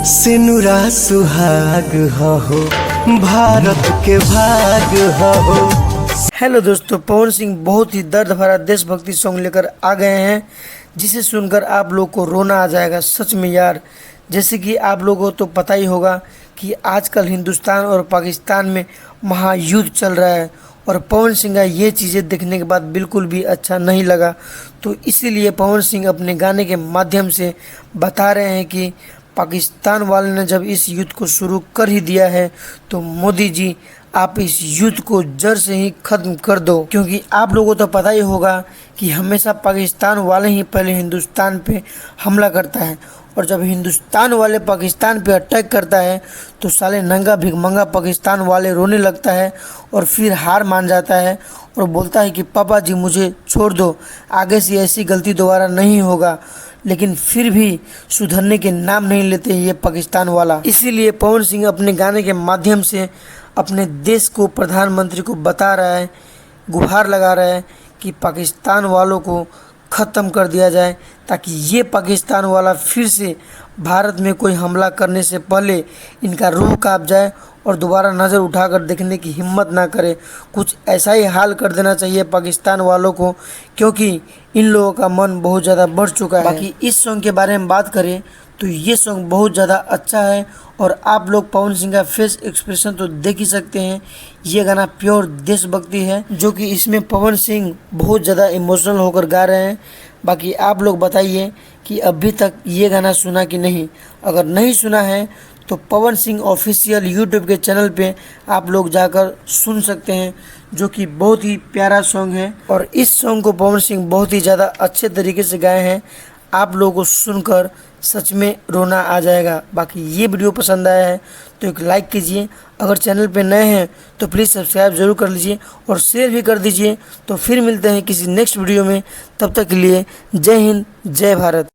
सिनुरा सुहाग हो भारत के भाग हो। हेलो दोस्तों, पवन सिंह बहुत ही दर्द भरा देशभक्ति सॉन्ग लेकर आ गए हैं जिसे सुनकर आप लोग को रोना आ जाएगा। सच में यार, जैसे कि आप लोगों को तो पता ही होगा कि आजकल हिंदुस्तान और पाकिस्तान में महायुद्ध चल रहा है और पवन सिंह का ये चीज़ें देखने के बाद बिल्कुल भी अच्छा नहीं लगा। तो इसीलिए पवन सिंह अपने गाने के माध्यम से बता रहे हैं कि पाकिस्तान वाले ने जब इस युद्ध को शुरू कर ही दिया है तो मोदी जी आप इस युद्ध को जड़ से ही खत्म कर दो, क्योंकि आप लोगों को तो पता ही होगा कि हमेशा पाकिस्तान वाले ही पहले हिंदुस्तान पे हमला करता है और जब हिंदुस्तान वाले पाकिस्तान पे अटैक करता है तो साले नंगा भिखमंगा पाकिस्तान वाले रोने लगता है और फिर हार मान जाता है और बोलता है कि पापा जी मुझे छोड़ दो, आगे से ऐसी गलती दोबारा नहीं होगा। लेकिन फिर भी सुधरने के नाम नहीं लेते ये पाकिस्तान वाला। इसीलिए पवन सिंह अपने गाने के माध्यम से अपने देश को, प्रधानमंत्री को बता रहा है, गुहार लगा रहा है कि पाकिस्तान वालों को ख़त्म कर दिया जाए ताकि ये पाकिस्तान वाला फिर से भारत में कोई हमला करने से पहले इनका रूह कांप जाए और दोबारा नज़र उठाकर देखने की हिम्मत ना करे। कुछ ऐसा ही हाल कर देना चाहिए पाकिस्तान वालों को, क्योंकि इन लोगों का मन बहुत ज़्यादा बढ़ चुका है। बाकी इस सॉन्ग के बारे में बात करें तो ये सॉन्ग बहुत ज़्यादा अच्छा है और आप लोग पवन सिंह का फेस एक्सप्रेशन तो देख ही सकते हैं। ये गाना प्योर देशभक्ति है, जो कि इसमें पवन सिंह बहुत ज़्यादा इमोशनल होकर गा रहे हैं। बाकी आप लोग बताइए कि अभी तक ये गाना सुना कि नहीं। अगर नहीं सुना है तो पवन सिंह ऑफिशियल यूट्यूब के चैनल पे आप लोग जाकर सुन सकते हैं, जो कि बहुत ही प्यारा सॉन्ग है और इस सॉन्ग को पवन सिंह बहुत ही ज़्यादा अच्छे तरीके से गाए हैं। आप लोगों को सुनकर सच में रोना आ जाएगा। बाकी ये वीडियो पसंद आया है तो एक लाइक कीजिए, अगर चैनल पे नए हैं तो प्लीज़ सब्सक्राइब ज़रूर कर लीजिए और शेयर भी कर दीजिए। तो फिर मिलते हैं किसी नेक्स्ट वीडियो में, तब तक के लिए जय हिंद, जय भारत।